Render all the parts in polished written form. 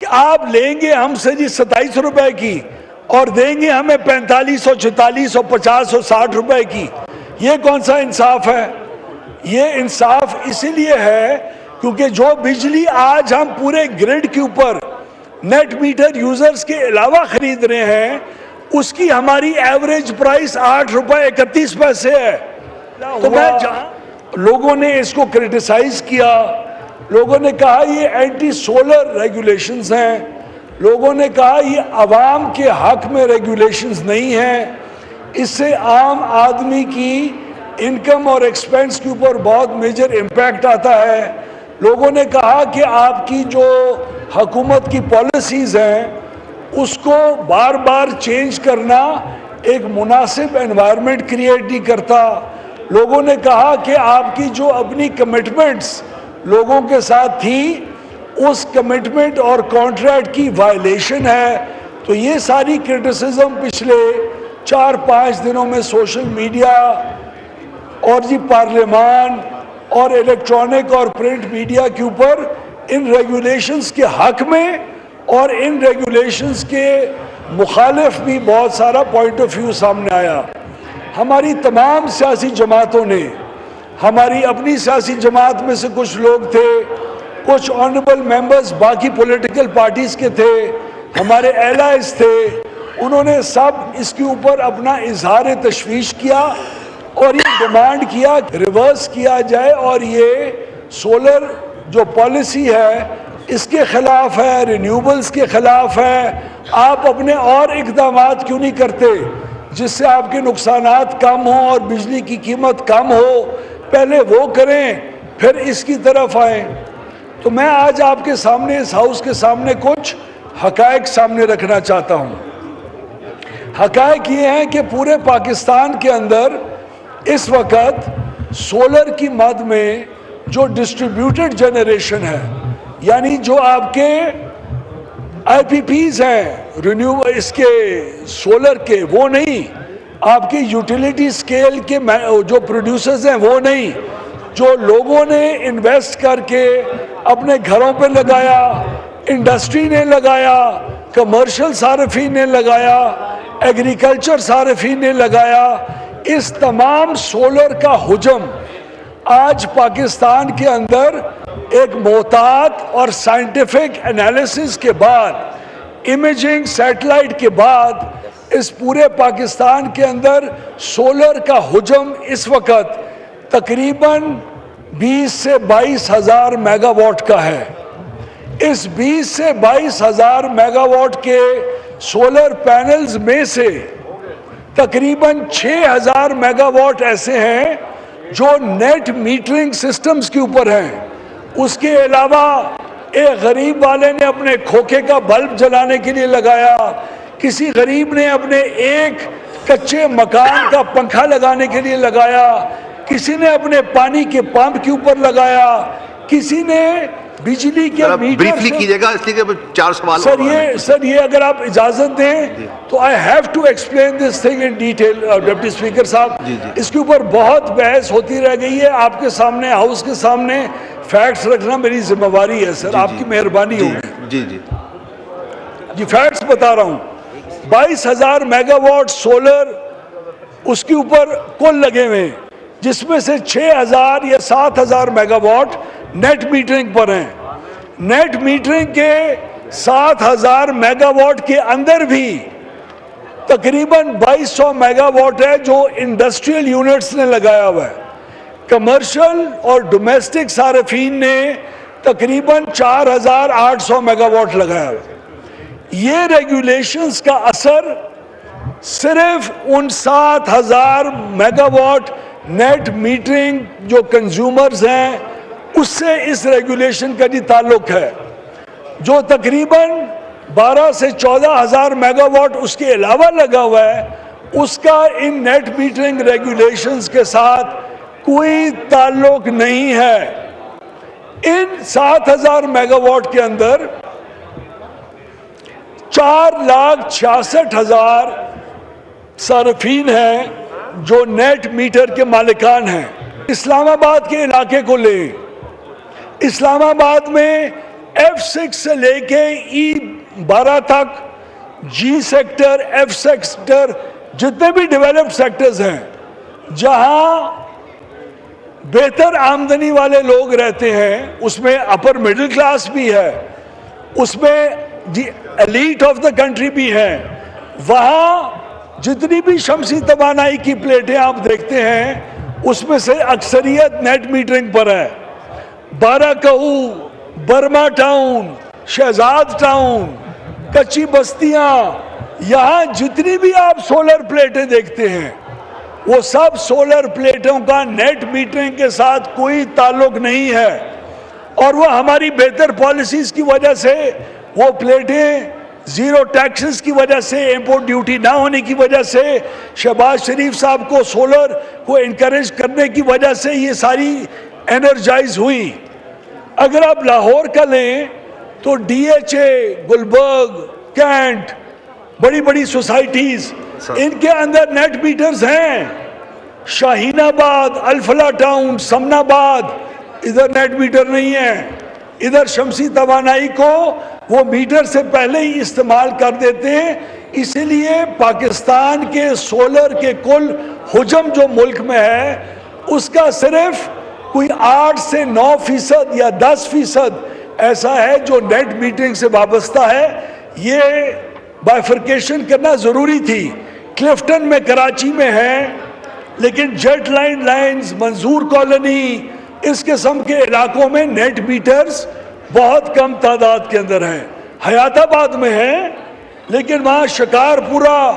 کہ آپ لیں گے ہم سے جی 27 روپے کی اور دیں گے ہمیں 4500 4600 50 60 روپے کی. یہ کون سا انصاف ہے؟ یہ انصاف اسی لیے ہے کیونکہ جو بجلی آج ہم پورے گریڈ کے اوپر نیٹ میٹر یوزرز کے علاوہ خرید رہے ہیں اس کی ہماری ایوریج پرائس 8 روپے 31 پیسے ہے. تو میں لوگوں نے اس کو کرٹیسائز کیا، لوگوں نے کہا یہ اینٹی سولر ریگولیشنز ہیں، لوگوں نے کہا یہ عوام کے حق میں ریگولیشنز نہیں ہیں، اس سے عام آدمی کی انکم اور ایکسپینس کے اوپر بہت میجر امپیکٹ آتا ہے. لوگوں نے کہا کہ آپ کی جو حکومت کی پالیسیز ہیں اس کو بار بار چینج کرنا ایک مناسب انوائرمنٹ کریٹ نہیں کرتا. لوگوں نے کہا کہ آپ کی جو اپنی کمٹمنٹس لوگوں کے ساتھ تھی اس کمٹمنٹ اور کانٹریکٹ کی وائلیشن ہے. تو یہ ساری کرٹیسزم پچھلے 4-5 دنوں میں سوشل میڈیا اور جی پارلیمان اور الیکٹرانک اور پرنٹ میڈیا کے اوپر ان ریگولیشنز کے حق میں اور ان ریگولیشنز کے مخالف بھی بہت سارا پوائنٹ آف ویو سامنے آیا. ہماری تمام سیاسی جماعتوں نے، ہماری اپنی سیاسی جماعت میں سے کچھ لوگ تھے، کچھ آنریبل ممبرز باقی پولیٹیکل پارٹیز کے تھے، ہمارے ایلائز تھے، انہوں نے سب اس کے اوپر اپنا اظہار تشویش کیا اور یہ ڈیمانڈ کیا کہ ریورس کیا جائے اور یہ سولر جو پالیسی ہے اس کے خلاف ہے، رینیوبلز کے خلاف ہے. آپ اپنے اور اقدامات کیوں نہیں کرتے جس سے آپ کے نقصانات کم ہوں اور بجلی کی قیمت کم ہو؟ پہلے وہ کریں پھر اس کی طرف آئیں. تو میں آج آپ کے سامنے اس ہاؤس کے سامنے کچھ حقائق سامنے رکھنا چاہتا ہوں. حقائق یہ ہیں کہ پورے پاکستان کے اندر اس وقت سولر کی مد میں جو ڈسٹریبیوٹڈ جنریشن ہے، یعنی جو آپ کے آئی پی پیز ہیں اس کے سولر کے، وہ نہیں، آپ کے یوٹیلیٹی سکیل کے جو پروڈیوسرز ہیں وہ نہیں، جو لوگوں نے انویسٹ کر کے اپنے گھروں پہ لگایا، انڈسٹری نے لگایا، کمرشل صارفین نے لگایا، ایگریکلچر صارفین نے لگایا. اس تمام سولر کا حجم آج پاکستان کے اندر ایک محتاط اور سائنٹیفک انالیسس کے بعد، امیجنگ سیٹلائٹ کے بعد، اس پورے پاکستان کے اندر سولر کا حجم اس وقت تقریباً 20 سے 22 ہزار میگا واٹ کا ہے. اس 20 سے 22 ہزار میگا واٹ کے سولر پینلز میں سے تقریباً 6000 میگا واٹ ایسے ہیں جو نیٹ میٹرنگ سسٹمز کے اوپر ہیں. اس کے علاوہ ایک غریب والے نے اپنے کھوکے کا بلب جلانے کے لیے لگایا، کسی غریب نے اپنے ایک کچے مکان کا پنکھا لگانے کے لیے لگایا، کسی نے اپنے پانی کے پمپ کے اوپر لگایا، کسی نے بجلی کے میٹر. بریفلی کیجئے گا اس لیے کہ 4 سوال. سر یہ اگر آپ اجازت دیں تو I have to explain this thing in detail. Deputy speaker صاحب، اس کے اوپر بہت بحث ہوتی رہ گئی ہے. آپ کے سامنے، ہاؤس کے سامنے فیکٹس رکھنا میری ذمہ داری ہے سر، آپ کی مہربانی ہوگی. جی فیکٹس بتا رہا ہوں. 22,000 میگا واٹ سولر اس کے اوپر کل لگے ہوئے ہیں، جس میں سے 6,000 یا 7,000 میگا واٹ نیٹ میٹرنگ پر ہیں. نیٹ میٹرنگ کے 7,000 میگا واٹ کے اندر بھی تقریباً 2,200 میگا واٹ ہے جو انڈسٹریل یونٹس نے لگایا ہوا ہے. کمرشل اور ڈومیسٹک صارفین نے تقریباً 4,800 میگا واٹ لگایا ہوا ہے. یہ ریگولیشنز کا اثر صرف ان 7,000 میگا واٹ نیٹ میٹرنگ جو کنزیومرز ہیں اس سے اس ریگولیشن کا جی تعلق ہے. جو تقریباً 12 سے 14,000 میگا واٹ اس کے علاوہ لگا ہوا ہے، اس کا ان نیٹ میٹرنگ ریگولیشنز کے ساتھ کوئی تعلق نہیں ہے. ان 7,000 میگا واٹ کے اندر 4,66,000 صارفین ہیں جو نیٹ میٹر کے مالکان ہیں. اسلام آباد کے علاقے کو لیں، اسلام آباد میں F6 سے لے کے E12 تک جی سیکٹر ایف سیکٹر جتنے بھی ڈیولپڈ سیکٹرز ہیں جہاں بہتر آمدنی والے لوگ رہتے ہیں اس میں اپر مڈل کلاس بھی ہے اس میں ایلیٹ آف دا کنٹری بھی ہے وہاں جتنی بھی شمسی توانائی کی پلیٹیں آپ دیکھتے ہیں اس میں سے اکثریت نیٹ میٹرنگ پر ہے بارہ کہو برما ٹاؤن شہزاد ٹاؤن کچی بستیاں یہاں جتنی بھی آپ سولر پلیٹیں دیکھتے ہیں وہ سب سولر پلیٹوں کا نیٹ میٹرنگ کے ساتھ کوئی تعلق نہیں ہے اور وہ ہماری بہتر پالیسیز کی وجہ سے وہ پلیٹیں زیرو ٹیکسز کی وجہ سے امپورٹ ڈیوٹی نہ ہونے کی وجہ سے شہباز شریف صاحب کو سولر کو انکریج کرنے کی وجہ سے یہ ساری انرجائز ہوئی اگر آپ لاہور کا لیں تو D H A Gulberg cantt بڑی بڑی سوسائٹیز ان کے اندر نیٹ میٹرز ہیں شاہین آباد الفلا ٹاؤن سمن آباد ادھر نیٹ میٹر نہیں ہے ادھر شمسی توانائی کو وہ میٹر سے پہلے ہی استعمال کر دیتے ہیں اسی لیے پاکستان کے سولر کے کل حجم جو ملک میں ہے اس کا صرف کوئی 8 سے 9% یا 10% ایسا ہے جو نیٹ میٹرنگ سے وابستہ ہے یہ بائیفرکیشن کرنا ضروری تھی کلفٹن میں کراچی میں ہے لیکن جیٹ لائن لائنز منظور کالونی اس قسم کے علاقوں میں نیٹ میٹرز بہت کم تعداد کے اندر ہیں حیات آباد میں ہیں لیکن وہاں شکار پورا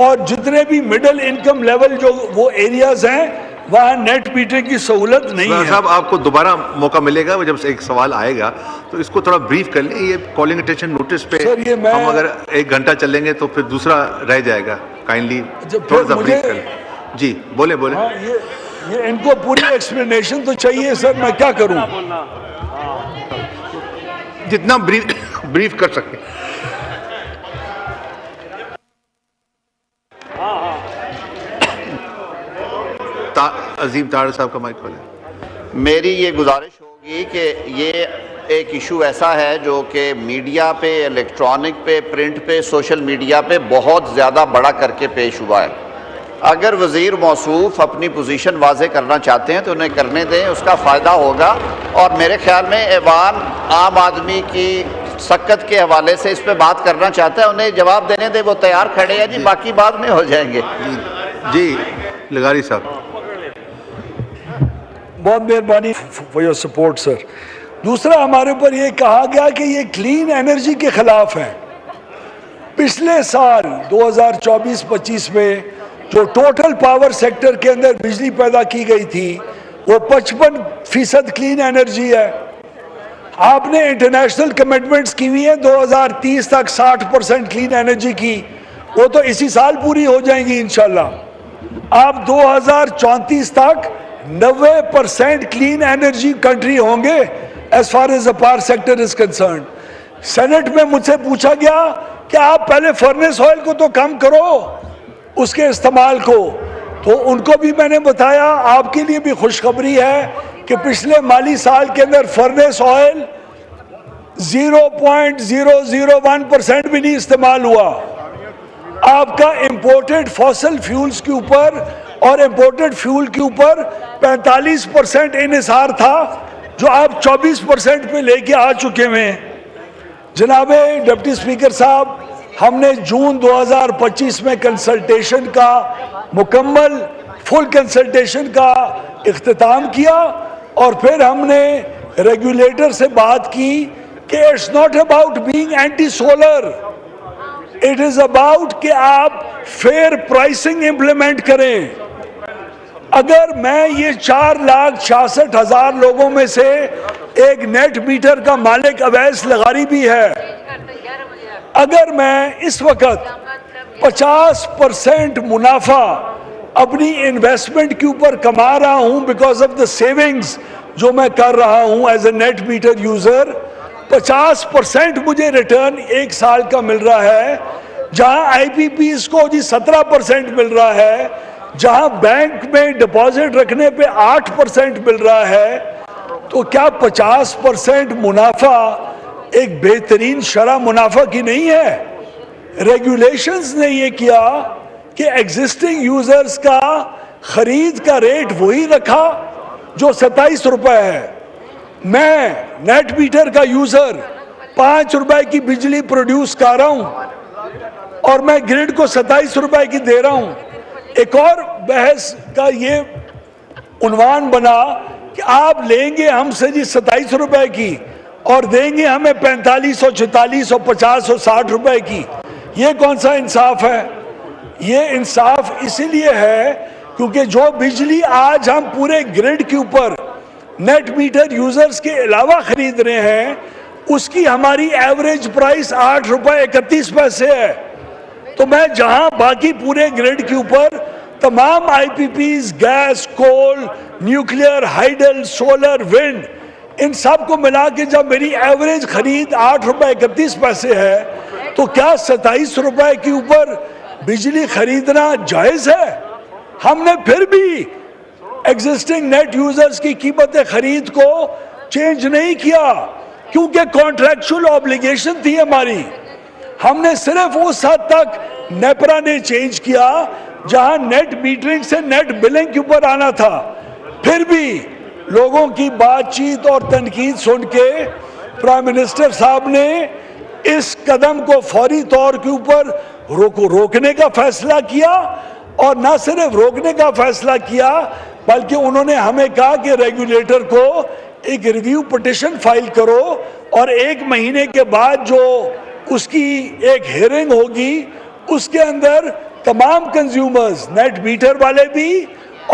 اور جتنے بھی مڈل انکم لیول جو وہ ایریاز ہیں وہاں نیٹ میٹرنگ کی سہولت نہیں ہے صاحب آپ کو دوبارہ موقع ملے گا جب ایک سوال آئے گا تو اس کو تھوڑا بریف کر لیں یہ کالنگ اٹینشن نوٹس پہ ہم اگر 1 گھنٹہ چلیں گے تو پھر دوسرا رہ جائے گا کائنڈلی تھوڑا سا بریف کر لیں جی بولیں یہ ان کو پوری ایکسپلینیشن تو چاہیے سر میں کیا کروں جتنا بریف کر سکیں عظیم طاہر صاحب کا مائک کھولیں میری یہ گزارش ہوگی کہ یہ ایک ایشو ایسا ہے جو کہ میڈیا پہ الیکٹرانک پہ پرنٹ پہ سوشل میڈیا پہ بہت زیادہ بڑا کر کے پیش ہوا ہے اگر وزیر موصوف اپنی پوزیشن واضح کرنا چاہتے ہیں تو انہیں کرنے دیں اس کا فائدہ ہوگا اور میرے خیال میں ایوان عام آدمی کی سکت کے حوالے سے اس پہ بات کرنا چاہتا ہے انہیں جواب دینے دیں وہ تیار کھڑے ہیں جی باقی بعد میں ہو جائیں گے جی لغاری صاحب بہت مہربانی فار یور سپورٹ سر دوسرا ہمارے اوپر یہ کہا گیا کہ یہ کلین انرجی کے خلاف ہے پچھلے سال 2024-25 میں جو ٹوٹل پاور سیکٹر کے اندر بجلی پیدا کی گئی تھی وہ 55% کلین انرجی ہے آپ نے انٹرنیشنل کمٹمنٹس کی ہوئی ہیں 2030 تک 60% کلین انرجی کی وہ تو اسی سال پوری ہو جائیں گی انشاءاللہ آپ 2034 تک 90% کلین انرجی کنٹری ہوں گے as far as the power sector is concerned senate میں مجھ سے پوچھا گیا کہ آپ پہلے فرنس آئل کو تو کم کرو اس کے استعمال کو تو ان کو بھی میں نے بتایا آپ کے لیے بھی خوشخبری ہے کہ پچھلے مالی سال کے اندر فرنس آئل 0.001% بھی نہیں استعمال ہوا آپ کا امپورٹڈ فاسل فیولز کے اوپر اور امپورٹڈ فیول کے اوپر 45% انحصار تھا جو آپ 24% پہ لے کے آ چکے ہیں جناب ڈپٹی اسپیکر صاحب ہم نے جون 2025 میں کنسلٹیشن کا مکمل فل کنسلٹیشن کا اختتام کیا اور پھر ہم نے ریگولیٹر سے بات کی کہ it's not about being anti solar it is about کہ آپ فیئر پرائسنگ امپلیمنٹ کریں اگر میں یہ 4,66,000 لوگوں میں سے ایک نیٹ میٹر کا مالک اویس لغاری بھی ہے اگر میں اس وقت 50% منافع اپنی انویسٹمنٹ کے اوپر کما رہا ہوں بیکاز آف دا سیونگز جو میں کر رہا ہوں as a net meter user 50% مجھے ریٹرن 1 سال کا مل رہا ہے جہاں آئی پی پیز کو 17% مل رہا ہے جہاں بینک میں ڈپازٹ رکھنے پہ 8% مل رہا ہے تو کیا 50% منافع ایک بہترین شرح منافع کی نہیں ہے. ریگولیشنز نے یہ کیا کہ ایگزسٹنگ یوزرز کا خرید کا ریٹ وہی رکھا جو 27 روپے ہے. میں نیٹ میٹر کا یوزر 5 روپے کی بجلی پروڈیوس کر رہا ہوں اور میں گریڈ کو 27 روپے کی دے رہا ہوں. ایک اور بحث کا یہ عنوان بنا کہ آپ لیں گے ہم سے جی 27 روپے کی اور دیں گے ہمیں 45 اور 46 اور 50 اور 60 روپے کی. یہ کون سا انصاف ہے؟ یہ انصاف اسی لیے ہے کیونکہ جو بجلی آج ہم پورے گریڈ کے اوپر نیٹ میٹر یوزرز کے علاوہ خرید رہے ہیں اس کی ہماری ایوریج پرائس 8 روپے 31 پیسے ہے. تو میں جہاں باقی پورے گریڈ کے اوپر تمام آئی پی پیز، گیس، کول، نیوکلیئر، ہائیڈل، سولر، ونڈ، ان سب کو ملا کے جب میری ایوریج خرید 8 روپے 31 پیسے ہے تو کیا 27 روپے کے اوپر بجلی خریدنا جائز ہے؟ ہم نے پھر بھی ایگزسٹنگ نیٹ یوزرز کی قیمت خرید کو چینج نہیں کیا کیونکہ کانٹریکچول اوبلیگیشن تھی ہماری. ہم نے صرف اس حد تک نیپرا نے چینج کیا جہاں نیٹ میٹرنگ سے نیٹ بلنگ کے اوپر آنا تھا. پھر بھی لوگوں کی بات چیت اور تنقید سن کے پرائم منسٹر صاحب نے اس قدم کو فوری طور کے اوپر روکنے کا فیصلہ کیا اور نہ صرف روکنے کا فیصلہ کیا بلکہ انہوں نے ہمیں کہا کہ ریگولیٹر کو ایک ریویو پٹیشن فائل کرو اور 1 مہینے کے بعد جو اس کی ایک ہیئرنگ ہوگی اس کے اندر تمام کنزیومرز، نیٹ میٹر والے بھی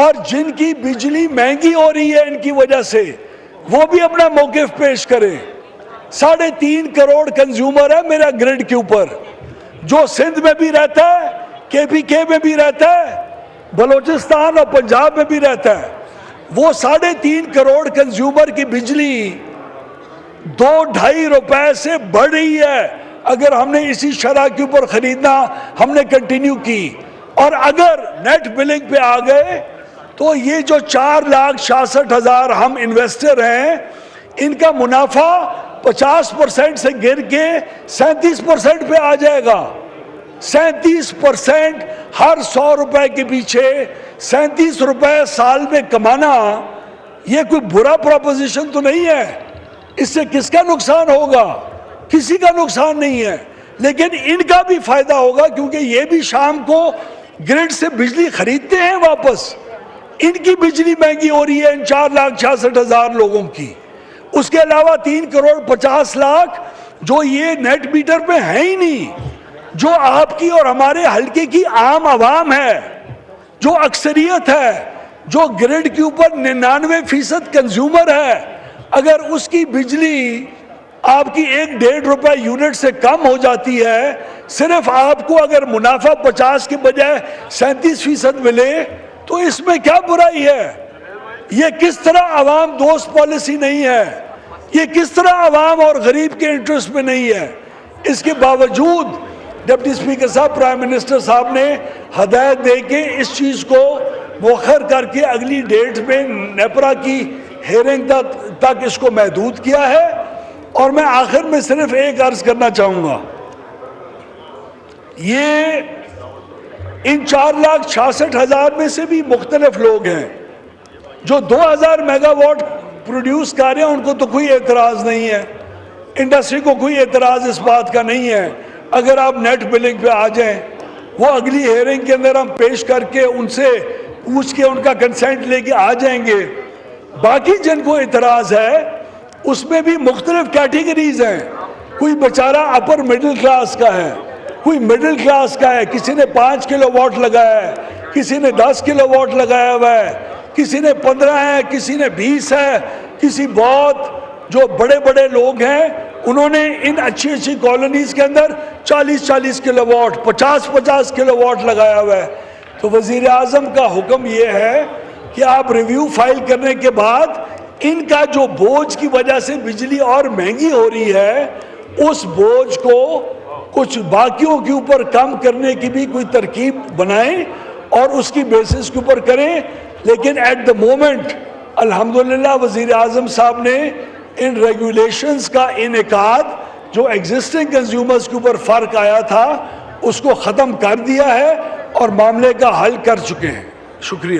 اور جن کی بجلی مہنگی ہو رہی ہے ان کی وجہ سے، وہ بھی اپنا موقف پیش کریں. 3.5 کروڑ کنزیومر ہے میرا گریڈ کے اوپر جو سندھ میں بھی رہتا ہے، KPK میں بھی رہتا ہے، بلوچستان اور پنجاب میں بھی رہتا ہے. وہ 3.5 کروڑ کنزیومر کی بجلی 2-2.5 روپے سے بڑھ رہی ہے اگر ہم نے اسی شرح کے اوپر خریدنا ہم نے کنٹینیو کی. اور اگر نیٹ بلنگ پہ آ گئے تو یہ جو 4,66,000 ہم انویسٹر ہیں ان کا منافع 50% سے گر کے 37% پہ آ جائے گا. 37% ہر 100 روپے کے پیچھے 37 روپے سال میں کمانا یہ کوئی برا پروپوزیشن تو نہیں ہے. اس سے کس کا نقصان ہوگا؟ کسی کا نقصان نہیں ہے لیکن ان کا بھی فائدہ ہوگا کیونکہ یہ بھی شام کو گریڈ سے بجلی خریدتے ہیں واپس. ان کی بجلی مہنگی ہو رہی ہے ان 4,66,000 لوگوں کی. اس کے علاوہ 3 کروڑ 50 لاکھ جو یہ نیٹ میٹر پہ ہیں ہی نہیں، جو آپ کی اور ہمارے حلقے کی عام عوام ہے، جو اکثریت ہے، جو گریڈ کے اوپر 99% کنزیومر ہے. اگر اس کی بجلی آپ کی 1-1.5 روپے یونٹ سے کم ہو جاتی ہے، صرف آپ کو اگر منافع 50 کے بجائے 37% ملے تو اس میں کیا برائی ہے؟ یہ کس طرح عوام دوست پالیسی نہیں ہے؟ یہ کس طرح عوام اور غریب کے انٹرسٹ میں نہیں ہے؟ اس کے باوجود ڈپٹی اسپیکر صاحب، پرائم منسٹر صاحب نے ہدایت دے کے اس چیز کو مؤخر کر کے اگلی ڈیٹ میں نیپرا کی ہیئرنگ تک اس کو محدود کیا ہے. اور میں آخر میں صرف ایک عرض کرنا چاہوں گا، یہ ان 4,66,000 میں سے بھی مختلف لوگ ہیں جو 2,000 میگا واٹ پروڈیوس کر رہے ہیں. ان کو تو کوئی اعتراض نہیں ہے، انڈسٹری کو کوئی اعتراض اس بات کا نہیں ہے. اگر آپ نیٹ بلنگ پہ آ جائیں، وہ اگلی ہیئرنگ کے اندر ہم پیش کر کے ان سے پوچھ کے ان کا کنسنٹ لے کے آ جائیں گے. باقی جن کو اعتراض ہے اس میں بھی مختلف کیٹیگریز ہیں. کوئی بیچارہ اپر مڈل کلاس کا ہے، کوئی مڈل کلاس کا ہے، کسی نے 5 کلو واٹ لگایا ہے، کسی نے 10 کلو واٹ لگایا ہوا ہے، کسی نے 15 ہے، کسی نے 20 ہے. کسی بہت جو بڑے بڑے لوگ ہیں انہوں نے ان اچھی اچھی کالونیز کے اندر 40 کلو واٹ 50 کلو واٹ لگایا ہوا ہے. تو وزیر اعظم کا حکم یہ ہے کہ آپ ریویو فائل کرنے کے بعد ان کا جو بوجھ کی وجہ سے بجلی اور مہنگی ہو رہی ہے اس بوجھ کو کچھ باقیوں کے اوپر کم کرنے کی بھی کوئی ترکیب بنائیں اور اس کی بیسس کے اوپر کریں. لیکن ایٹ دا مومنٹ الحمدللہ وزیر اعظم صاحب نے ان ریگولیشنز کا انعقاد جو ایگزسٹنگ کنزیومرز کے اوپر فرق آیا تھا اس کو ختم کر دیا ہے اور معاملے کا حل کر چکے ہیں. شکریہ.